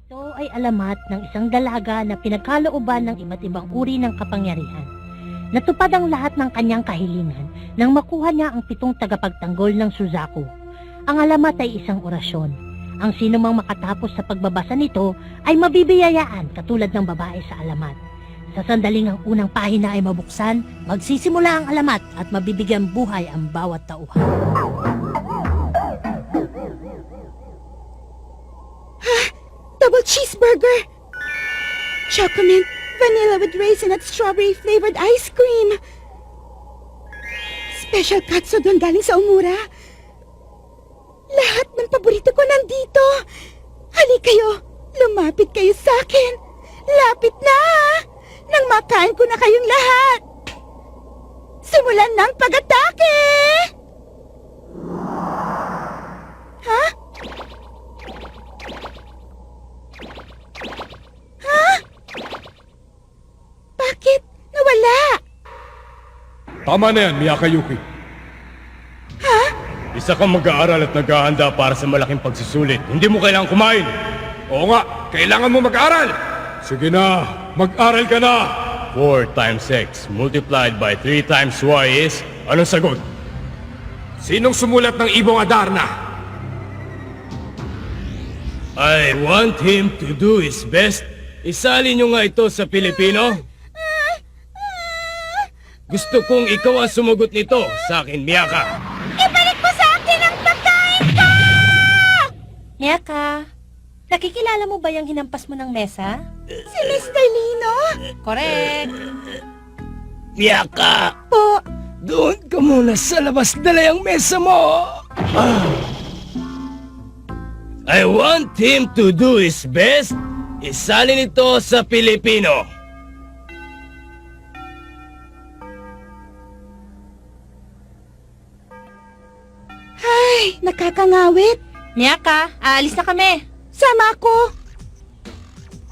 Ito ay alamat ng isang dalaga na pinagkalooban ng iba't ibang uri ng kapangyarihan. Natupad ang lahat ng kanyang kahilingan nang makuha niya ang 7 tagapagtanggol ng Suzaku. Ang alamat ay isang orasyon. Ang sinumang makatapos sa pagbabasa nito ay mabibiyayaan katulad ng babae sa alamat. Sa sandaling ang unang pahina ay mabuksan, magsisimula ang alamat at mabibigyan buhay ang bawat tauhan. Double cheeseburger! Chocolate, vanilla with raisin at strawberry flavored ice cream! Special katsudon galing sa Omura. Lahat ng paborito ko nandito. Hali kayo, lumapit kayo sa akin. Lapit na! Nang makain ko na kayong lahat. Simulan ng pag-atake! Ha? Bakit? Nawala! Tama na yan, Miyaka Yuki. Ha? Isa kang mag-aaral at naghahanda para sa malaking pagsusulit. Hindi mo kailangang kumain. Oo nga, kailangan mo mag-aral. Sige na, mag-aral ka na! 4 times X multiplied by 3 times Y is... Anong sagot? Sinong sumulat ng Ibong Adarna? I want him to do his best. Isali nyo nga ito sa Pilipino. Gusto kong ikaw ang sumagot nito sa akin, Miyaka. Ibalik mo sa akin ang pagkain ko! Miyaka, nakikilala mo ba yung hinampas mo ng mesa? Si Mr. Lino? Correct! Miyaka, Po, doon ka muna sa labas, dala yung mesa mo. I want him to do his best. Isali nito sa Pilipino. ay, nakakangawit. Miyaka, aalis na kami. Sama ako.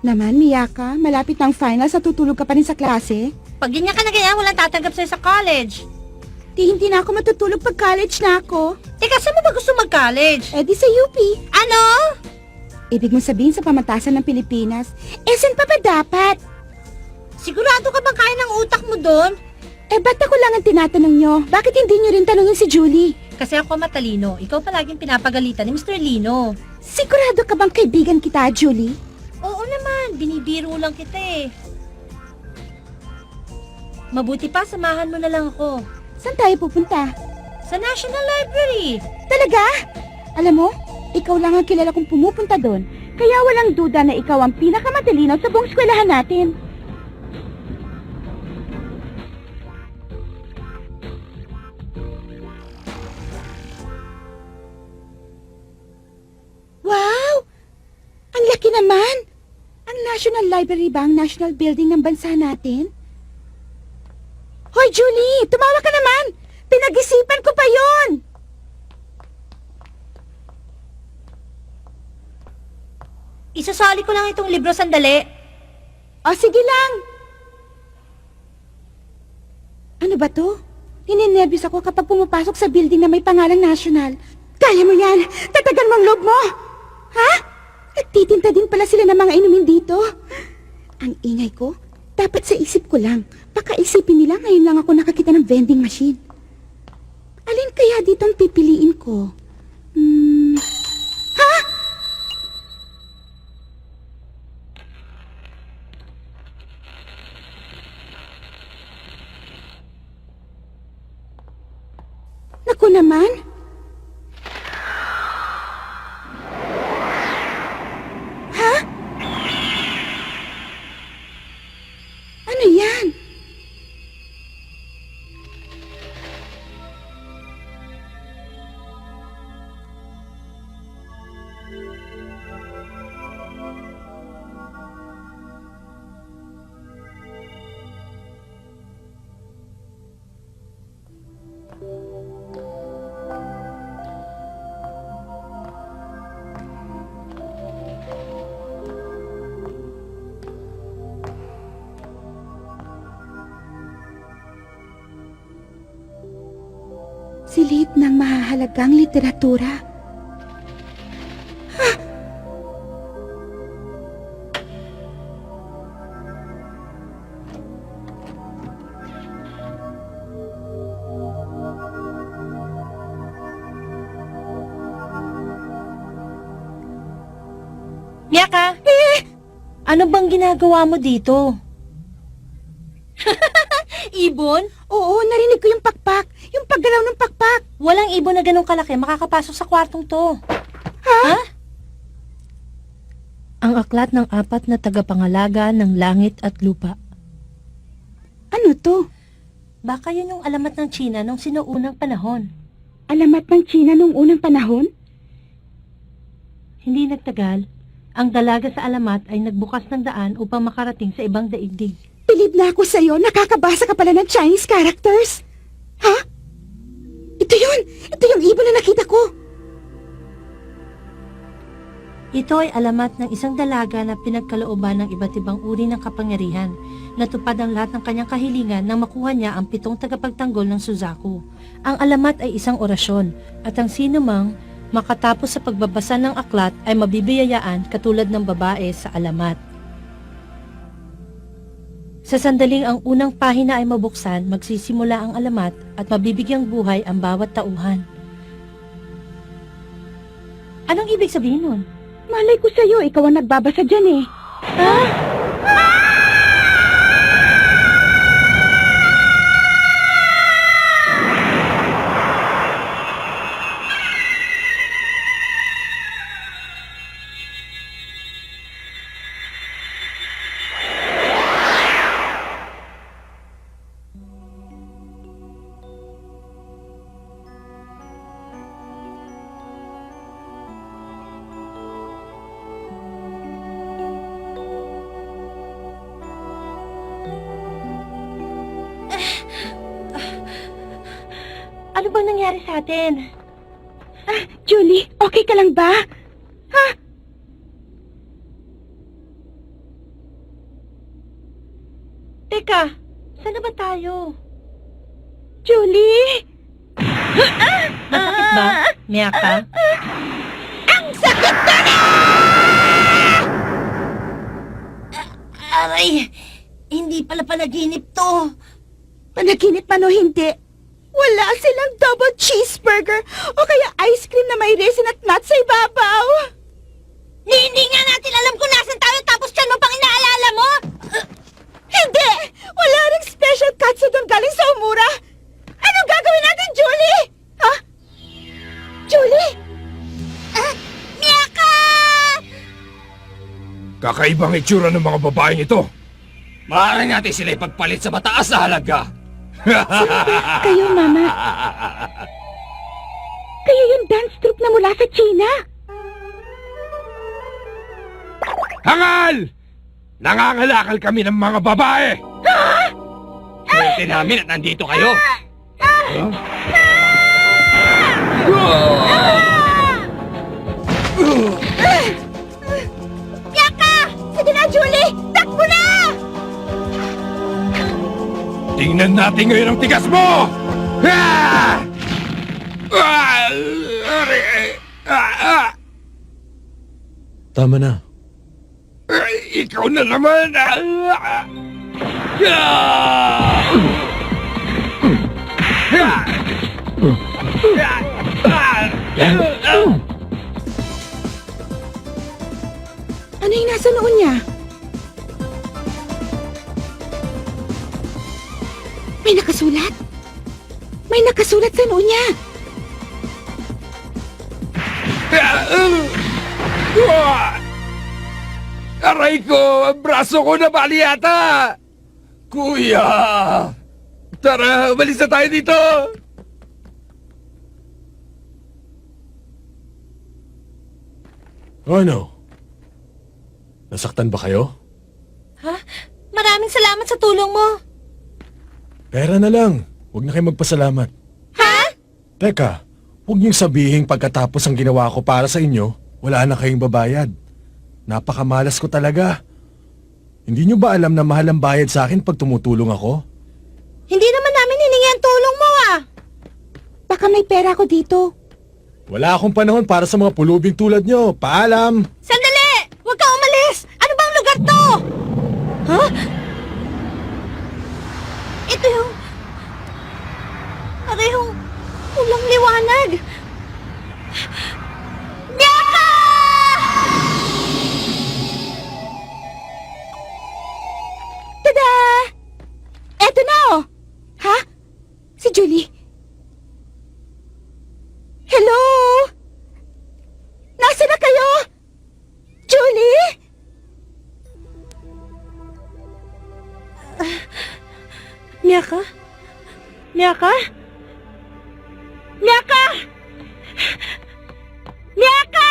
Naman, Miyaka, malapit ng final sa tutulog ka pa rin sa klase. Pag ganyan ka na ganyan, walang tatanggap sa'yo sa college. Hindi na ako matutulog pag college na ako. Teka, saan mo ba gusto mag-college? Eh di sa UP. Ano? Ibig mo sabihin sa pamantasan ng Pilipinas, saan pa ba dapat? Sigurado ka bang kaya ng utak mo doon? Eh ba't ako lang ang tinatanong nyo? Bakit hindi nyo rin tanongin si Julie? Kasi ako matalino, ikaw palaging pinapagalitan ni Mr. Lino. Sigurado ka bang kaibigan kita, Julie? Oo naman, binibiro lang kita eh. Mabuti pa, samahan mo na lang ako. Saan tayo pupunta? Sa National Library. Talaga? Alam mo, ikaw lang ang kilala kong pumupunta doon. Kaya walang duda na ikaw ang pinakamatalino sa buong eskwelahan natin. Wow! Ang laki naman! Ang National Library ba ang national building ng bansa natin? Hoy, Julie! Tumawa ka naman! Pinag-isipan ko pa yon! Isasali ko lang itong libro sandali. O, sige lang! Ano ba to? Ninenervyos ako kapag pumapasok sa building na may pangalang national. Kaya mo yan! Tatagan mo ang loob mo! Ha? Nagtitinta din pala sila ng mga inumin dito. Ang ingay ko, dapat sa isip ko lang. Baka isipin nila ngayon lang ako nakakita ng vending machine. Alin kaya dito ang pipiliin ko? Ha? Naku naman! Ha? Ano yan? Silid ng mahahalagang literatura. Miyaka! Ano bang ginagawa mo dito? Ibon? Oo, narinig ko yung pakpak. Yung paggalaw ng pakpak. Walang ibon na ganun kalaki makakapasok sa kwartong to. Ha? Ang aklat ng 4 na tagapangalaga ng langit at lupa. Ano to? Baka yun yung alamat ng China nung sinuunang panahon. Alamat ng China nung unang panahon? Hindi nagtagal, ang dalaga sa alamat ay nagbukas ng daan upang makarating sa ibang daigdig. Bilib na ako sa'yo, nakakabasa ka pala ng Chinese characters. Ha? Ito yun! Ito yung ibon na nakita ko! Ito ay alamat ng isang dalaga na pinagkalooban ng iba't ibang uri ng kapangyarihan. Natupad ang lahat ng kanyang kahilingan nang makuha niya ang 7 tagapagtanggol ng Suzaku. Ang alamat ay isang orasyon at ang sinumang makatapos sa pagbabasa ng aklat ay mabibiyayaan katulad ng babae sa alamat. Sa sandaling ang unang pahina ay mabuksan, magsisimula ang alamat at mabibigyang buhay ang bawat tauhan. Anong ibig sabihin nun? Malay ko sa'yo, ikaw ang nagbabasa dyan eh. Ano bang nangyari sa atin? Julie, okay ka lang ba? Ha? Teka, saan na ba tayo? Julie! Masakit ba, Miyaka? Aray, hindi pala panaginip to. Panaginip man o hindi, wala silang double cheeseburger o kaya ice cream na may resin at nuts sa ibabaw. Hindi nga natin alam kung nasan tayo tapos yan mo pang inaalala mo. Hindi! Wala ring special katsu doon galing sa Umura. Anong gagawin natin, Julie? Ha? Julie? Miyaka! Kakaibang itsura ng mga babaeng ito. Maaari natin sila ipagpalit sa mataas na halaga. Kayo, Mama. Kayo yung dance troupe na mula sa China. Hangal! Nangangalakal kami ng mga babae! Swerte namin at nandito kayo! Yaka! Sige na, Julie! Takbo na! Tingnan natin ngayon ang tigas mo! Ah! Ah! Tama na. Ikaw na naman! Ano yung nasa noon niya? May nakasulat? May nakasulat sa noon niya. Aray ko! Ang braso ko nabali yata! Kuya! Tara, umalis na tayo dito! Ano? Nasaktan ba kayo? Ha? Maraming salamat sa tulong mo. Pera na lang. Huwag na kayo magpasalamat. Ha? Teka, huwag niyong sabihin pagkatapos ang ginawa ko para sa inyo, wala na kayong babayad. Napakamalas ko talaga. Hindi niyo ba alam na mahal ang bayad sa akin pag tumutulong ako? Hindi naman namin hiningi ang tulong mo ah. Baka may pera ko dito. Wala akong panahon para sa mga pulubing tulad niyo. Paalam! Sandali! Huwag ka umalis! Ano bang lugar to? Ha? Ito yung... Parehong... Ulang liwanag. Miyaka! Miyaka? Miyaka? Miyaka! Miyaka!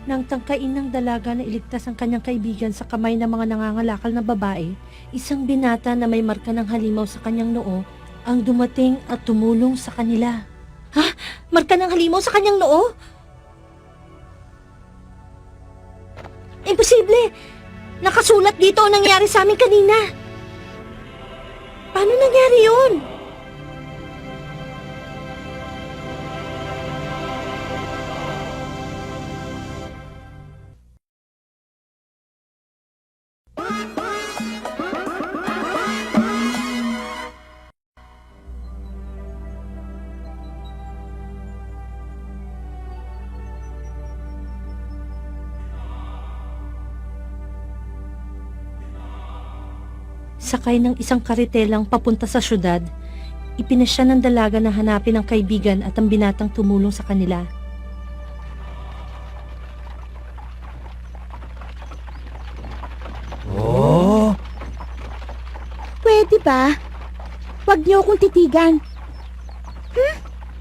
Nang tangkain ng dalaga na iligtas ang kanyang kaibigan sa kamay ng mga nangangalakal na babae, isang binata na may marka ng halimaw sa kanyang noo ang dumating at tumulong sa kanila. Ha? Marka ng halimaw sa kanyang noo? Imposible! Nakasulat dito ang nangyari sa amin kanina. Paano nangyari yun? Sakay ng isang karitelang papunta sa syudad, ipinasya ng dalaga na hanapin ang kaibigan at ang binatang tumulong sa kanila. Oh! Pwede ba? Huwag niyo akong titigan.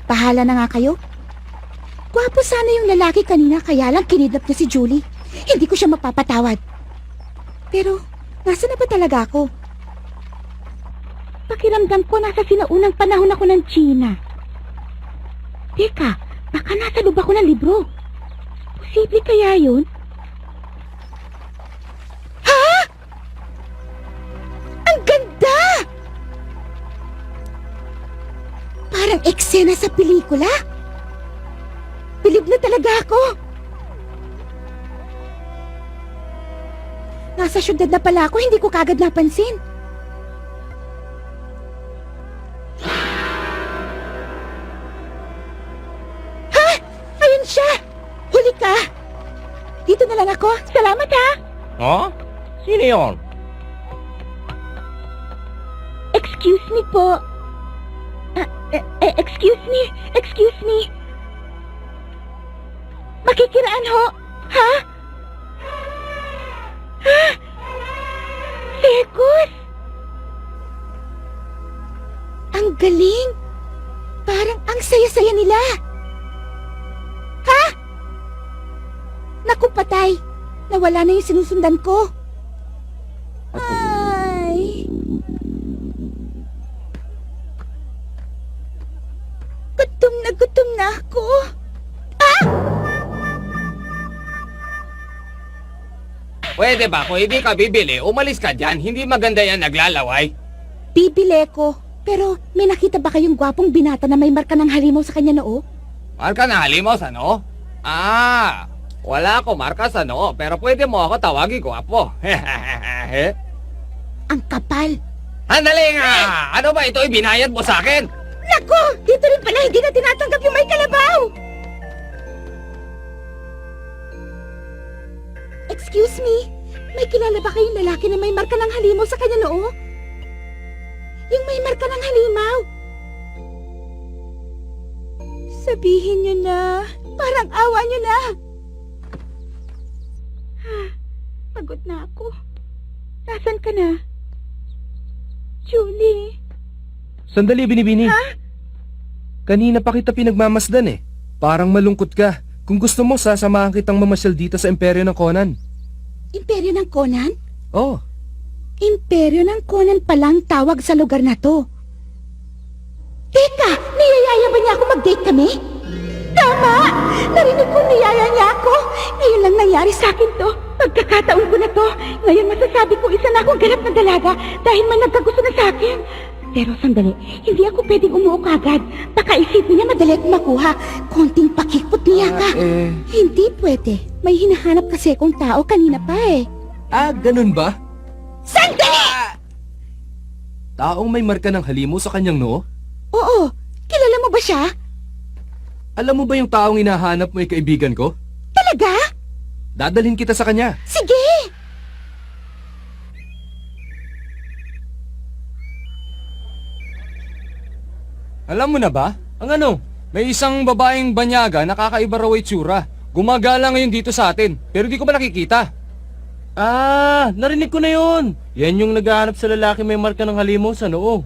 Bahala na nga kayo. Gwapo sana yung lalaki kanina kaya lang kinidnap niya si Julie. Hindi ko siya mapapatawad. Pero, nasa na ba talaga ako? Pakiramdam ko nasa sinaunang panahon ako ng China. Teka, baka nasa loob ako ng libro. Posible kaya yun? Ha? Ang ganda! Parang eksena sa pelikula. Bilib na talaga ako. Nasa syudad na pala ako, hindi ko kagad napansin. Ha? Ayun siya! Huli ka! Dito na lang ako. Salamat ha! Oh? Sino yon? Excuse me po. Excuse me. Makikiraan ho. Ha? Ha? Circus? Ang galing. Parang ang saya-saya nila. Ha? Naku, patay. Nawala na yung sinusundan ko. Ay. Gutom na ako. Pwede ba kung hindi ka bibili, umalis ka dyan. Hindi maganda yan naglalaway. Bibili ko. Pero may nakita ba kayong gwapong binata na may marka ng halimaw sa kanya noo? Marka na halimaw sa noo? Ah, wala ako marka sa noo, pero pwede mo ako tawagin ko, apo. Ang kapal. Handali nga! Ano ba ito ibinayad mo sa akin? Naku! Dito rin pala hindi na tinatanggap yung may kalabaw! Excuse me? May kilala ba kayong lalaki na may marka ng halimaw sa kanya noo? Yung may marka ng halimaw. Sabihin nyo na. Parang awa nyo na. Pagod na ako. Nasaan ka na? Julie. Sandali, Binibini. Ha? Kanina pa kita pinagmamasdan eh. Parang malungkot ka. Kung gusto mo, sasamahan kitang mamasyal dito sa imperyo ng Conan. Imperyo ng Conan? Oh, Imperyo ng Conan palang tawag sa lugar na to. Teka! Niyayaya ba niya ako mag-date kami? Tama! Narinig ko niyaya niya ako. Ngayon lang nangyari sa akin to. Pagkakataon ko na to. Ngayon masasabi ko isa na akong ganap na dalaga dahil may nagkagusto na sa akin. Pero sandali, hindi ako pwedeng umuo kagad. Baka isipin niya madali akong makuha. Konting pakikpot niya ka. Hindi pwede. May hinahanap kasi akong tao kanina pa eh. ganun ba? Sandali! Taong may marka ng halimaw sa kanyang noo? Oo, kilala mo ba siya? Alam mo ba yung taong hinahanap mo ay kaibigan ko? Talaga? Dadalhin kita sa kanya. Sige! Alam mo na ba? Ang ano? May isang babaeng banyaga na kakaiba raw itsura. Gumagala ngayon dito sa atin, pero di ko ba nakikita? Ah, narinig ko na yun. Yan yung naghahanap sa lalaki may marka ng halimaw sa noo.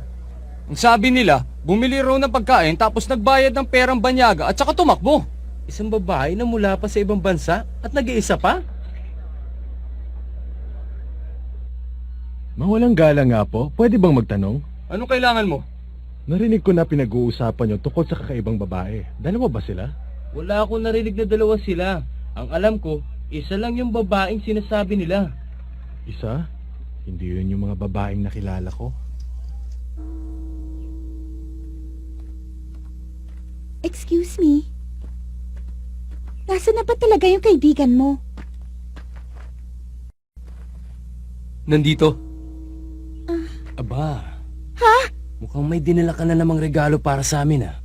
Ang sabi nila, bumili raw ng pagkain tapos nagbayad ng perang banyaga at saka tumakbo. Isang babae na mula pa sa ibang bansa at nag-iisa pa? Mawalang galang nga po, pwede bang magtanong? Anong kailangan mo? Narinig ko na pinag-uusapan nyo tungkol sa kakaibang babae. Dalawa ba sila? Wala akong narinig na dalawa sila. Ang alam ko, isa lang yung babaeng sinasabi nila. Isa? Hindi yun yung mga babaeng nakilala ko. Excuse me? Nasaan na ba talaga yung kaibigan mo? Nandito. Aba. Ha? Mukhang may dinala ka na namang regalo para sa amin ah.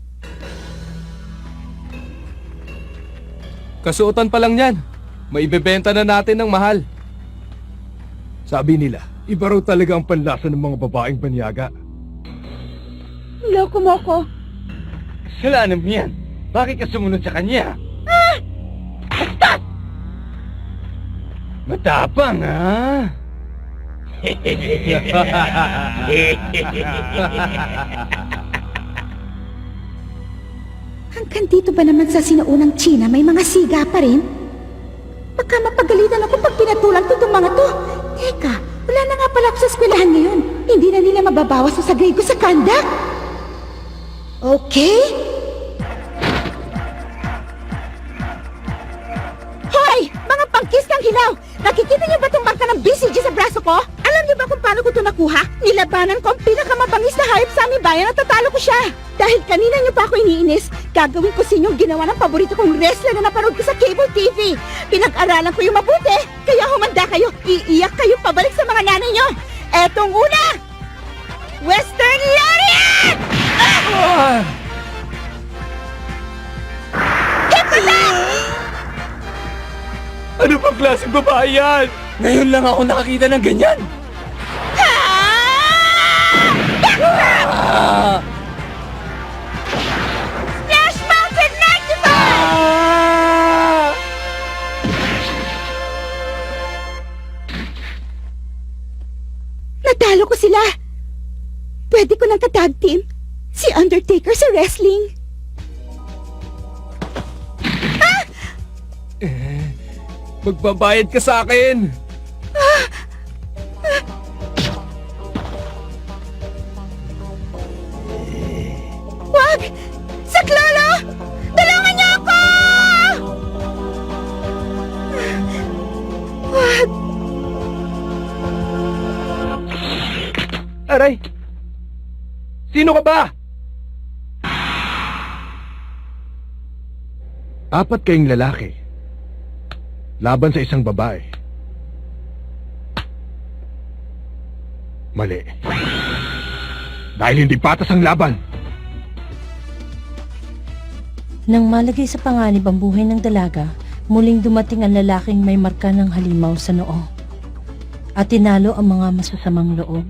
Kasuotan pa lang yan. Maibebenta na natin ng mahal. Sabi nila, iba raw talaga ang panlasa ng mga babaeng banyaga. Loko mo ko. Kasalanan mo yan. Bakit ka sumunod sa kanya? Matapang, ha? Hanggang dito ba naman sa sinaunang China may mga siga pa rin? Baka mapagalitan ako pag pinatulan to itong mga to. Teka, wala na nga pala ako sa eskwelahan ngayon. Hindi na nila mababawas sa grade ko sa conduct. Okay? Hoy! Mga pangkis ng hilaw! Nakikita niyo ba itong marka ng BCG sa braso ko? Alam niyo ba kung paano ko ito nakuha? Nilabanan ko ang pinakamabangis na hayop sa aming bayan at tatalo ko siya. Dahil kanina niyo pa ako iniinis, gagawin ko sa inyong ginawa ng paborito kong wrestler na napanood ko sa cable TV. Pinag-aralan ko yung mabuti, kaya humanda kayo, iiyak kayo pabalik sa mga nanay niyo. Etong una! Western Lariat! Hip attack! Ano bang klaseng babae yan? Ngayon lang ako nakakita ng ganyan. Splash Mountain 95! Natalo ko sila. Pwede ko nang ka-tag team. Si Undertaker sa wrestling. Magbabayad ka sa akin. Wag! Saklolo! Tulungan niyo ako! Wag! Aray! Sino ka ba? Apat kayong lalaki. Laban sa isang babae. Mali. Dahil hindi patas ang laban. Nang malagay sa panganib ang buhay ng dalaga, muling dumating ang lalaking may marka ng halimaw sa noo. At tinalo ang mga masasamang loob.